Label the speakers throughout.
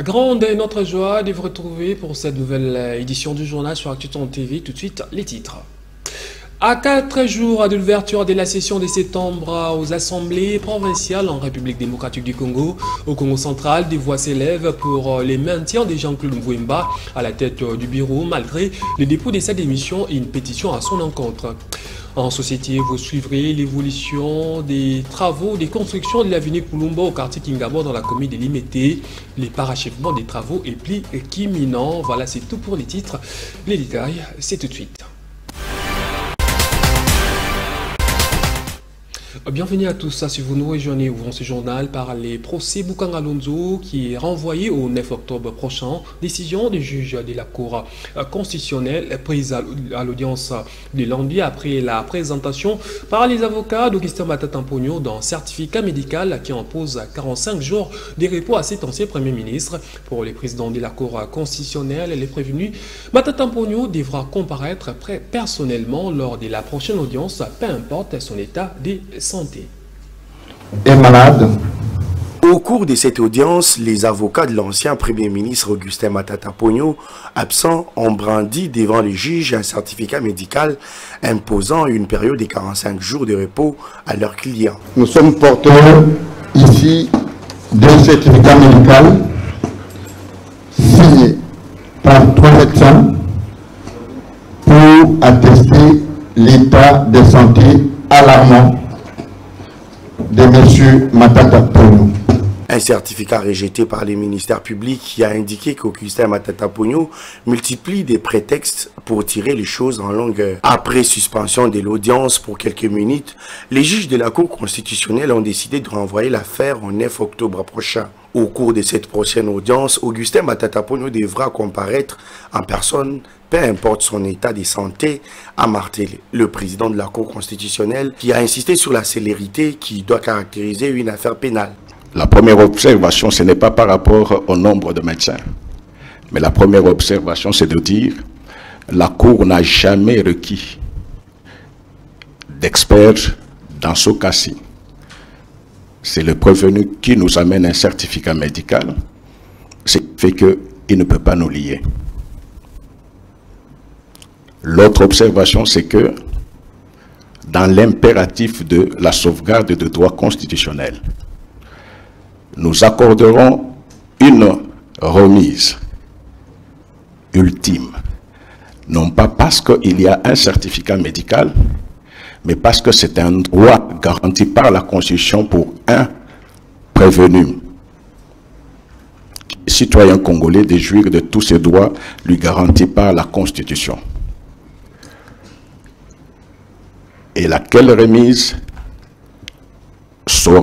Speaker 1: Grande est notre joie de vous retrouver pour cette nouvelle édition du journal sur Actuton TV. Tout de suite, les titres. À 4 jours de l'ouverture de la session de septembre aux assemblées provinciales en République démocratique du Congo, au Congo central, des voix s'élèvent pour les maintiens de Jean-Claude Mvouemba à la tête du bureau, malgré le dépôt de sa démission et une pétition à son encontre. En société, vous suivrez l'évolution des travaux de construction de l'avenue Kulumba au quartier Kingabo dans la commune de Limete. Les parachèvements des travaux est plus qu'imminent. Voilà, c'est tout pour les titres. Les détails, c'est tout de suite. Bienvenue à tous, si vous nous rejoignez ouvrons ce journal par les procès Bukanga Lonzo qui est renvoyé au 9 octobre prochain. Décision du juge de la Cour constitutionnelle prise à l'audience de lundi après la présentation par les avocats d'Augustin Matata Ponyo d'un certificat médical qui impose 45 jours de repos à cet ancien Premier ministre. Pour les présidents de la Cour constitutionnelle, les prévenus, Matata Ponyo devra comparaître personnellement lors de la prochaine audience, peu importe son état de santé.
Speaker 2: Est malade.
Speaker 3: Au cours de cette audience, les avocats de l'ancien Premier ministre Augustin Matata Ponyo, absents, ont brandi devant les juges un certificat médical imposant une période de 45 jours de repos à leurs clients.
Speaker 2: Nous sommes porteurs ici d'un certificat médical signé par 3 médecins pour attester l'état de santé alarmant de M. Matata Ponyo.
Speaker 3: Un certificat rejeté par les ministères publics qui a indiqué qu'Augustin Matata Ponyo multiplie des prétextes pour tirer les choses en longueur. Après suspension de l'audience pour quelques minutes, les juges de la Cour constitutionnelle ont décidé de renvoyer l'affaire au 9 octobre prochain. Au cours de cette prochaine audience, Augustin Matata Ponyo devra comparaître en personne, peu importe son état de santé, a martelé le président de la Cour constitutionnelle qui a insisté sur la célérité qui doit caractériser une affaire pénale.
Speaker 4: La première observation, ce n'est pas par rapport au nombre de médecins. Mais la première observation, c'est de dire la Cour n'a jamais requis d'experts dans ce cas-ci. C'est le prévenu qui nous amène un certificat médical, ce qui fait qu'il ne peut pas nous lier. L'autre observation, c'est que dans l'impératif de la sauvegarde de droits constitutionnels, nous accorderons une remise ultime, non pas parce qu'il y a un certificat médical, mais parce que c'est un droit garanti par la Constitution pour un prévenu, citoyen congolais, de jouir de tous ces droits lui garantis par la Constitution. Et laquelle remise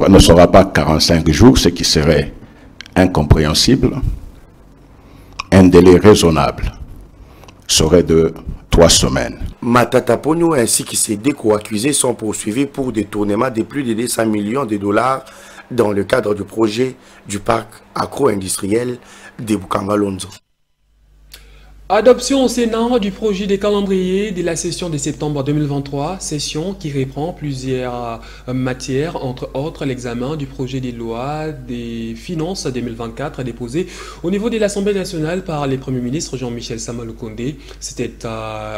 Speaker 4: ne sera pas 45 jours, ce qui serait incompréhensible. Un délai raisonnable serait de 3 semaines.
Speaker 3: Matata Ponyo ainsi que ses 2 co-accusés sont poursuivis pour détournement de plus de 200 millions de dollars dans le cadre du projet du parc agro-industriel de Bukanga Lonzo.
Speaker 1: Adoption au Sénat du projet de calendrier de la session de septembre 2023, session qui reprend plusieurs matières, entre autres l'examen du projet de loi des finances 2024 déposé au niveau de l'Assemblée nationale par le Premier ministre Jean-Michel Sama Lukonde. C'était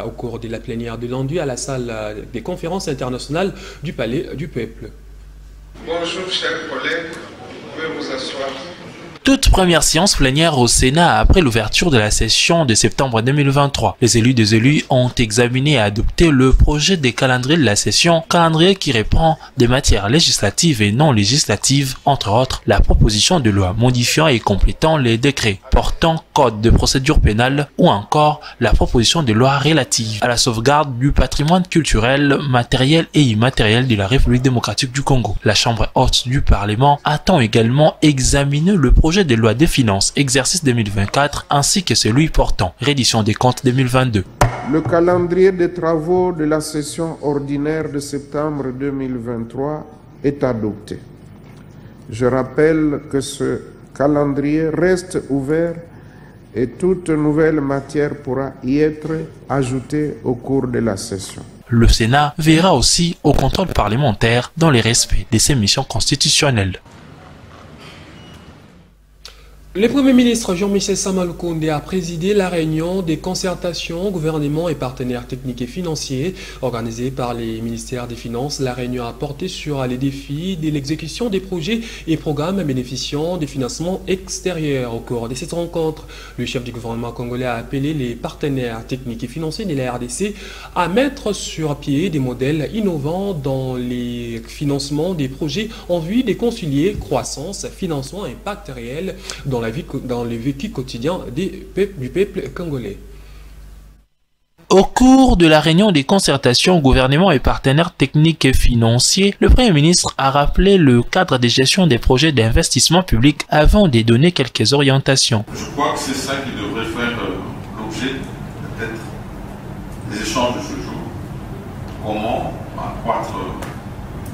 Speaker 1: au cours de la plénière de lundi à la salle des conférences internationales du Palais du Peuple.
Speaker 5: Bonjour chers collègues, vous pouvez vous asseoir.
Speaker 6: Toute première séance plénière au Sénat après l'ouverture de la session de septembre 2023. Les élus des élus ont examiné et adopté le projet de calendrier de la session, calendrier qui reprend des matières législatives et non législatives, entre autres la proposition de loi modifiant et complétant les décrets portant code de procédure pénale ou encore la proposition de loi relative à la sauvegarde du patrimoine culturel, matériel et immatériel de la République démocratique du Congo. La Chambre haute du Parlement attend également examiner le projet de loi des finances exercice 2024 ainsi que celui portant reddition des comptes 2022.
Speaker 5: Le calendrier des travaux de la session ordinaire de septembre 2023 est adopté. Je rappelle que ce calendrier reste ouvert et toute nouvelle matière pourra y être ajoutée au cours de la session.
Speaker 6: Le Sénat veillera aussi au contrôle parlementaire dans le respect de ses missions constitutionnelles.
Speaker 1: Le Premier ministre Jean-Michel Sama Lukonde a présidé la réunion des concertations gouvernement et partenaires techniques et financiers organisée par les ministères des Finances. La réunion a porté sur les défis de l'exécution des projets et programmes bénéficiant des financements extérieurs. Au cours de cette rencontre, le chef du gouvernement congolais a appelé les partenaires techniques et financiers de la RDC à mettre sur pied des modèles innovants dans les financements des projets en vue de concilier croissance, financement et impact réel dans le vécu quotidien du peuple congolais.
Speaker 6: Au cours de la réunion des concertations gouvernement et partenaires techniques et financiers, le Premier ministre a rappelé le cadre de gestion des projets d'investissement public avant de donner quelques orientations.
Speaker 7: Je crois que c'est ça qui devrait faire l'objet peut-être des échanges de ce jour. Comment accroître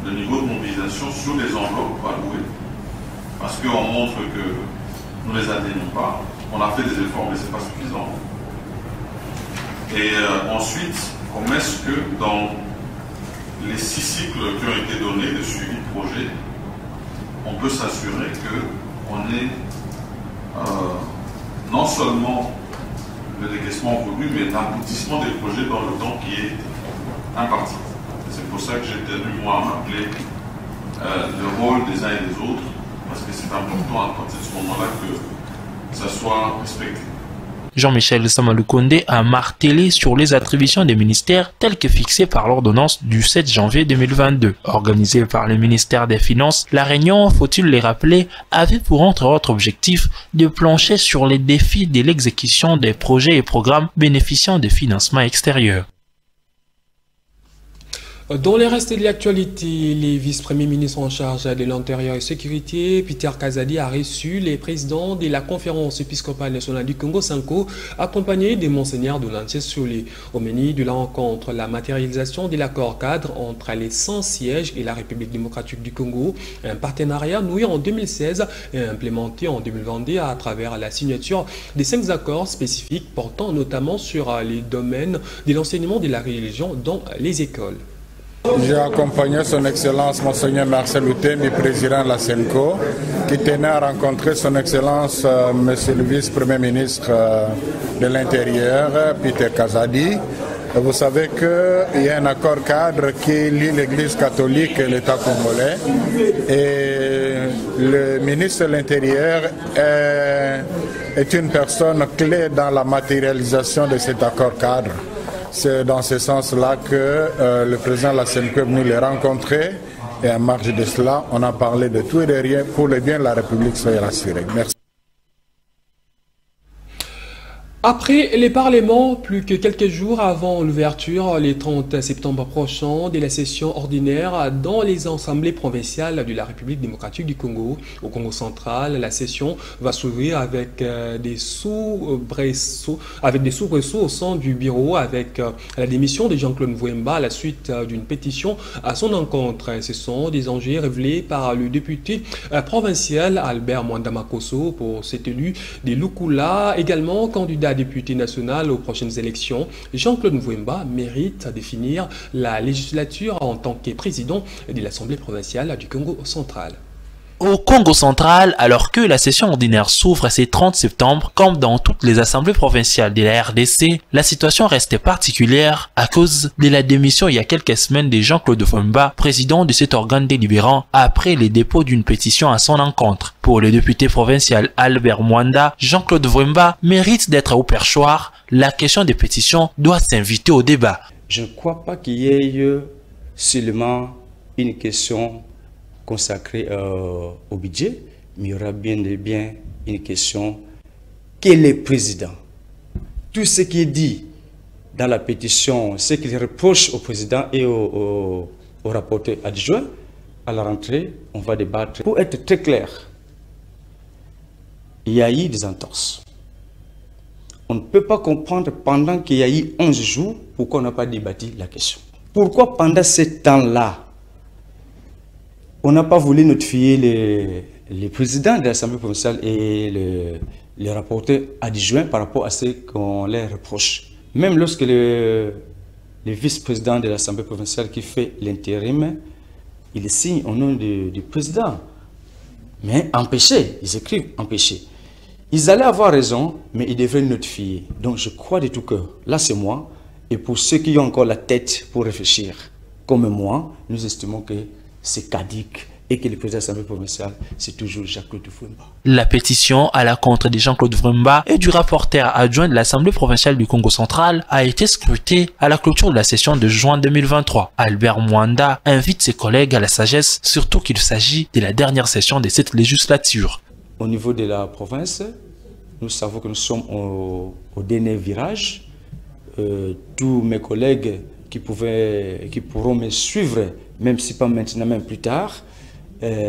Speaker 7: le niveau de mobilisation sur les enveloppes allouées, parce qu'on montre que nous ne les atteignons pas. On a fait des efforts, mais ce n'est pas suffisant. Et ensuite, comment est-ce que dans les 6 cycles qui ont été donnés de suivi de projet, on peut s'assurer qu'on ait non seulement le décaissement voulu, mais l'aboutissement des projets dans le temps qui est imparti. C'est pour ça que j'ai tenu, moi, à rappeler le rôle des uns et des autres, parce que c'est important à partir de ce moment-là que ça soit respecté.
Speaker 6: Jean-Michel Sama Lukonde a martelé sur les attributions des ministères telles que fixées par l'ordonnance du 7 janvier 2022. Organisée par le ministère des Finances, la réunion, faut-il les rappeler, avait pour entre autres objectifs de plancher sur les défis de l'exécution des projets et programmes bénéficiant de financements extérieurs.
Speaker 1: Dans les restes de l'actualité, les vice-premiers ministres en charge de l'Intérieur et Sécurité, Peter Kazadi, a reçu les présidents de la conférence épiscopale nationale du Congo, Sanko, accompagnés des monseigneurs de l'Antier-Soulé. Au menu de la rencontre, la matérialisation de l'accord cadre entre les 100 sièges et la République démocratique du Congo, un partenariat noué en 2016 et implémenté en 2022 à travers la signature des 5 accords spécifiques portant notamment sur les domaines de l'enseignement de la religion dans les écoles.
Speaker 8: J'ai accompagné son Excellence Monseigneur Marcel Outeni, président de la SENCO, qui tenait à rencontrer son Excellence Monsieur le Vice-Premier ministre de l'Intérieur, Peter Kazadi. Vous savez qu'il y a un accord cadre qui lie l'Église catholique et l'État congolais. Et le ministre de l'Intérieur est une personne clé dans la matérialisation de cet accord cadre. C'est dans ce sens-là que le président de la SENCO est venu les rencontrer et en marge de cela, on a parlé de tout et de rien pour le bien de la République, soyez rassurés. Merci.
Speaker 1: Après les parlements, plus que quelques jours avant l'ouverture, le 30 septembre prochain, de la session ordinaire dans les assemblées provinciales de la République démocratique du Congo, au Congo central, la session va s'ouvrir avec des soubresauts au sein du bureau, avec la démission de Jean-Claude Mvouemba à la suite d'une pétition à son encontre. Ce sont des enjeux révélés par le député provincial Albert Mwanda-Makosso pour cet élu de Lukula, également candidat député national aux prochaines élections. Jean-Claude Mvouemba mérite de finir la législature en tant que président de l'Assemblée provinciale du Congo central.
Speaker 6: Au Congo central, alors que la session ordinaire s'ouvre ce 30 septembre, comme dans toutes les assemblées provinciales de la RDC, la situation reste particulière à cause de la démission il y a quelques semaines de Jean-Claude Mvouemba, président de cet organe délibérant, après le dépôt d'une pétition à son encontre. Pour le député provincial Albert Mwanda, Jean-Claude Mvouemba mérite d'être au perchoir. La question des pétitions doit s'inviter au débat.
Speaker 9: Je ne crois pas qu'il y ait seulement une question consacré au budget, mais il y aura bien une question: quel est le président? Tout ce qui est dit dans la pétition, ce qu'il reproche au président et au rapporteur adjoint, à la rentrée, on va débattre. Pour être très clair, il y a eu des entorses. On ne peut pas comprendre pendant qu'il y a eu 11 jours pourquoi on n'a pas débattu la question. Pourquoi pendant ce temps-là, on n'a pas voulu notifier les présidents de l'Assemblée provinciale et les rapporteurs adjoints par rapport à ce qu'on leur reproche. Même lorsque le vice-président de l'Assemblée provinciale qui fait l'intérim, il signe au nom du président. Mais empêché, ils écrivent empêché. Ils allaient avoir raison, mais ils devraient notifier. Donc je crois de tout cœur, là c'est moi, et pour ceux qui ont encore la tête pour réfléchir, comme moi, nous estimons que c'est caduc et que le président de l'Assemblée provinciale, c'est toujours Jacques-Claude Vremba.
Speaker 6: La pétition à la contre de Jean-Claude Vremba et du rapporteur adjoint de l'Assemblée provinciale du Congo central a été scrutée à la clôture de la session de juin 2023. Albert Mwanda invite ses collègues à la sagesse, surtout qu'il s'agit de la dernière session de cette législature.
Speaker 9: Au niveau de la province, nous savons que nous sommes au dernier virage. Tous mes collègues qui pourront me suivre, même si pas maintenant, même plus tard,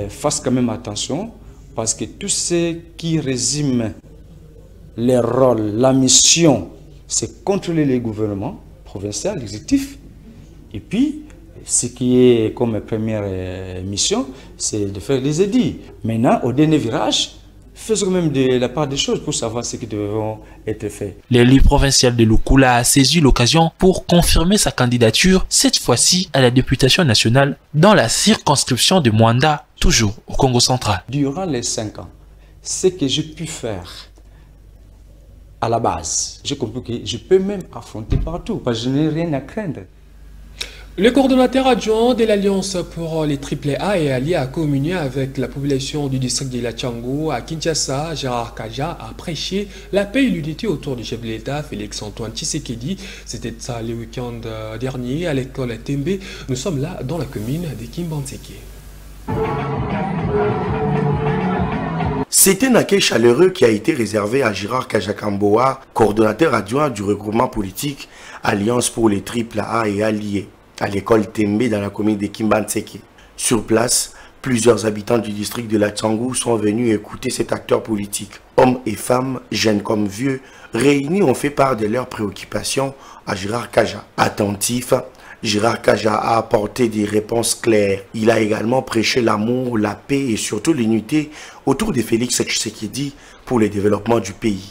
Speaker 9: fassent quand même attention, parce que tout ce qui résume les rôles, la mission, c'est contrôler les gouvernements provinciaux, l'exécutif. Et puis, ce qui est comme première mission, c'est de faire les édits. Maintenant, au dernier virage, faisons même de la part des choses pour savoir ce qui devront être fait.
Speaker 6: L'élu provincial de Lukula a saisi l'occasion pour confirmer sa candidature, cette fois-ci à la députation nationale dans la circonscription de Mwanda, toujours au Congo central.
Speaker 9: Durant les 5 ans, ce que j'ai pu faire à la base, j'ai compris que je peux même affronter partout, parce que je n'ai rien à craindre.
Speaker 1: Le coordonnateur adjoint de l'Alliance pour les AAA et alliés a communié avec la population du district de Lachango à Kinshasa. Gérard Kaja a prêché la paix et l'unité autour du chef de l'État, Félix-Antoine Tshisekedi. C'était ça le week-end dernier à l'école Tembe. Nous sommes là dans la commune de Kimbanzeke.
Speaker 3: C'est un accueil chaleureux qui a été réservé à Gérard Kajakamboa, coordonnateur adjoint du regroupement politique Alliance pour les AAA et alliés, à l'école Tembe dans la commune de Kimbanzeke. Sur place, plusieurs habitants du district de Lachango sont venus écouter cet acteur politique. Hommes et femmes, jeunes comme vieux, réunis ont fait part de leurs préoccupations à Gérard Kaja. Attentif, Gérard Kaja a apporté des réponses claires. Il a également prêché l'amour, la paix et surtout l'unité autour de Félix Tshisekedi pour le développement du pays.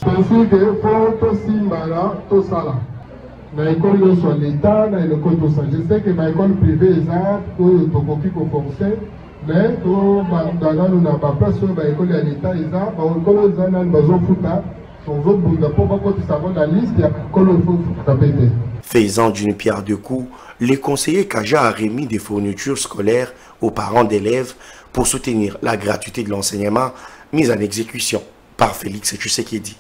Speaker 10: Na école yo sur l'état na école tout ça. Je sais que ma école privée ça to tokoki ko foncer mais to bandana na ba place ba école ya l'état ça ba école za na bazo futa son autres bunda pour ba ko ça dans la liste ya école faut tapete.
Speaker 3: Faisant d'une pierre deux coups, le conseiller Kaja a remis des fournitures scolaires aux parents d'élèves pour soutenir la gratuité de l'enseignement mise en exécution par Félix Tshisekedi.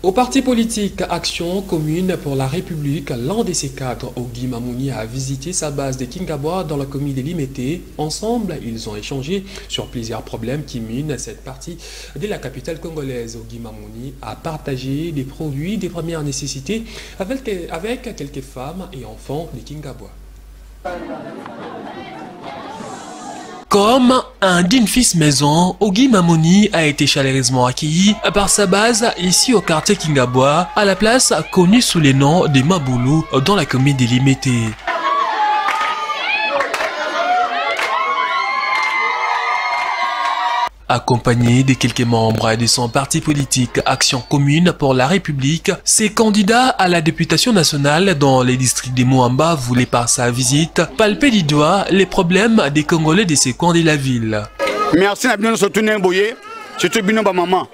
Speaker 1: Au parti politique Action Commune pour la République, l'un de ses cadres, Ogi Mamouni, a visité sa base de Kingabwa dans la commune de Limete. Ensemble, ils ont échangé sur plusieurs problèmes qui minent cette partie de la capitale congolaise. Ogi Mamouni a partagé des produits de première nécessité avec quelques femmes et enfants de Kingabwa. Comme un digne fils maison, Ogi Mamouni a été chaleureusement accueilli par sa base ici au quartier Kingabwa, à la place connue sous le nom de Maboulou dans la commune de Limete. Accompagné de quelques membres de son parti politique Action Commune pour la République, ces candidats à la députation nationale dans les districts de Moamba voulaient par sa visite palper du doigt les problèmes des Congolais de ces coins de la ville.
Speaker 11: Merci à bien surtout Nemboye, surtout Bino Maman.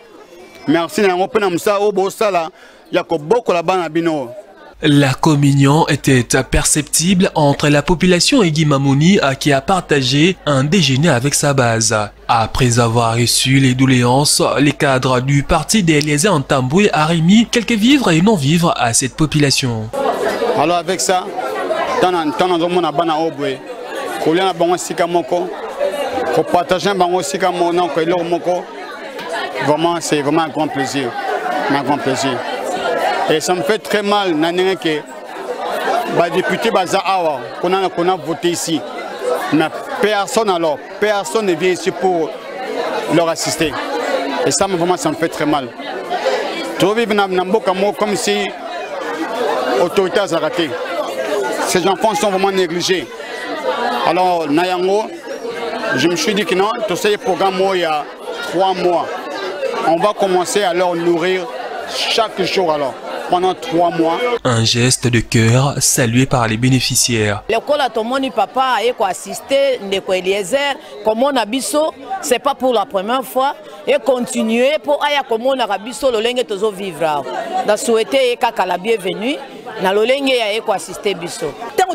Speaker 11: Merci à Open Amsa au Bossala, Yakoboko la bana Bino.
Speaker 1: La communion était perceptible entre la population et Ogi Mamouni qui a partagé un déjeuner avec sa base. Après avoir reçu les doléances, les cadres du parti d'Eliezer Ntambwe a remis quelques vivres et non-vivres à cette population.
Speaker 11: Alors avec ça, vraiment c'est vraiment un grand plaisir. Un grand plaisir. Et ça me fait très mal que les députés qu'on a voté ici. Mais personne ne vient ici pour leur assister. Et ça, vraiment, ça me fait très mal. Comme si l'autorité a raté. Ces enfants sont vraiment négligés. Alors, Nayango, je me suis dit que non, tout ça, le programme, il y a 3 mois. On va commencer à leur nourrir chaque jour alors. pendant 3 mois.
Speaker 6: Un geste de cœur salué par les bénéficiaires.
Speaker 12: L'école a tomoni papa a assisté Ndeko Eliezer comme on a biso, c'est pas pour la première fois et continuer pour aya comme on a biso lolenge tozo vivre. Da souhaiter kaka la bienvenue na lolenge ya assisté biso.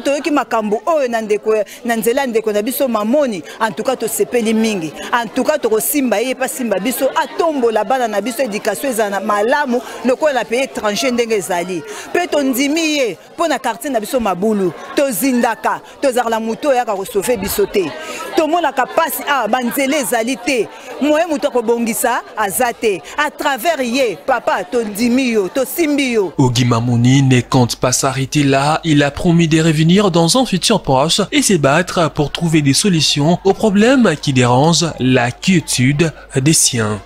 Speaker 13: Tant que makambo oyo na Ndeko na nzela Ndeko na biso mamoni en tout cas to sepeli mingi. En tout cas to simba ye pas simba biso atombo la bana na biso éducation ezana malamu loko la pays étranger ndenge ezali. Pe to ndimi ye po na quartier na biso mabulu to zindaka to zarla muto ya ka recevoir biso te. To mona kapasi a banzele ezali te. Moye muto ko bongisa azate à travers ye papa to ndimi yo to simbi yo.
Speaker 6: Ogi Mamoni ne compte pas s'arrêter là, il a promis de revenir dans un futur proche et se battre pour trouver des solutions aux problèmes qui dérangent la quiétude des siens.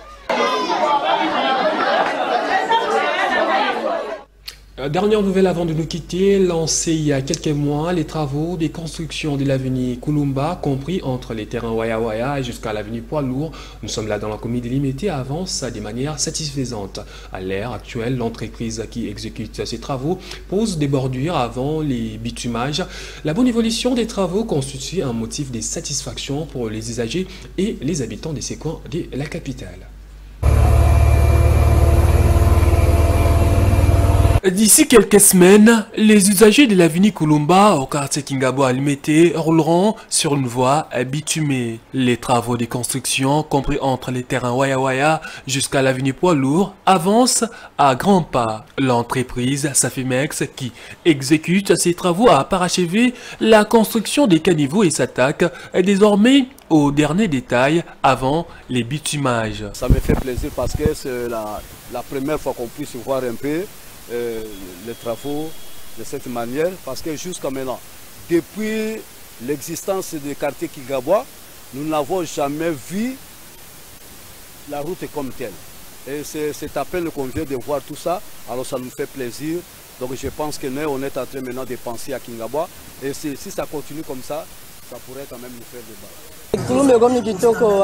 Speaker 1: Dernière nouvelle avant de nous quitter, lancé il y a quelques mois, les travaux de construction de l'avenue Kulumba, compris entre les terrains Waya Waya et jusqu'à l'avenue Poids Lourd. Nous sommes là dans la commune délimitée, avance de manière satisfaisante. À l'ère actuelle, l'entreprise qui exécute ces travaux pose des bordures avant les bitumages. La bonne évolution des travaux constitue un motif de satisfaction pour les usagers et les habitants de ces coins de la capitale.
Speaker 6: D'ici quelques semaines, les usagers de l'avenue Kulumba au quartier Kingabo Alimete rouleront sur une voie bitumée. Les travaux de construction, compris entre les terrains Waya Waya jusqu'à l'avenue Poids Lourd, avancent à grands pas. L'entreprise Safimex, qui exécute ces travaux, a parachevé la construction des caniveaux et s'attaque désormais aux derniers détails avant les bitumages.
Speaker 14: Ça me fait plaisir parce que c'est la première fois qu'on puisse voir un peu les travaux de cette manière, parce que jusqu'à maintenant, depuis l'existence du quartier Kigabois, nous n'avons jamais vu la route comme telle. Et c'est à peine qu'on vient de voir tout ça, alors ça nous fait plaisir. Donc je pense que nous, on est en train maintenant de penser à Kingabois, et si ça continue comme ça pourrait quand même nous faire débat.
Speaker 15: Kulumba comme kitoko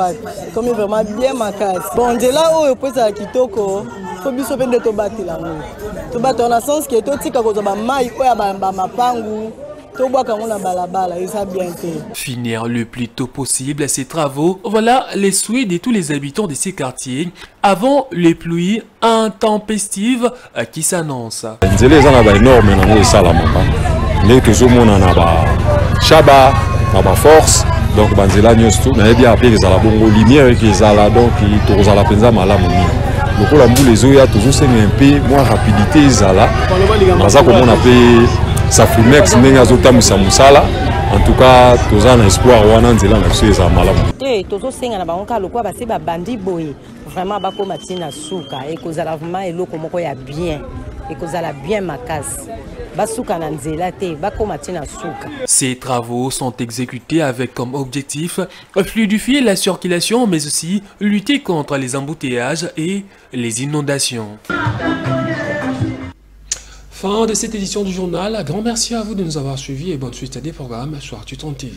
Speaker 15: comme vraiment bien makasi. Bon là où peut à kitoko, faut biso pende to batila ngo. To batona na sens que to tika ko ba mai oya ba mapangu. To bwa kango na balabala, et ça bien fait.
Speaker 6: Finir le plus tôt possible ces travaux, voilà les souhaits de tous les habitants de ces quartiers avant les pluies intempestives qui s'annoncent.
Speaker 16: Nzele za na ba énorme na ngo salamaka. Les que zo mona na ba chaba na ba force. Donc banzela nyonso na yebi apé ezala bongo lumière qui ezala donc tozala penza malamu mingi. Lokola mbula ezoya tozosenga un peu moins rapidité ezala. Naza komona pe Safimex ndenge azotamwisa mosala. En tout cas toza na espoir wana nzela na biso ezala malamu.
Speaker 17: Te tozosenga na bango ka lokwa basi ba bandi boye vraiment bakoma tina suka et kozala vraiment eloko moko ya bien et kozala bien makasi.
Speaker 6: Ces travaux sont exécutés avec comme objectif fluidifier la circulation mais aussi lutter contre les embouteillages et les inondations.
Speaker 1: Fin de cette édition du journal. Grand merci à vous de nous avoir suivis et bonne suite à des programmes sur Artuton TV.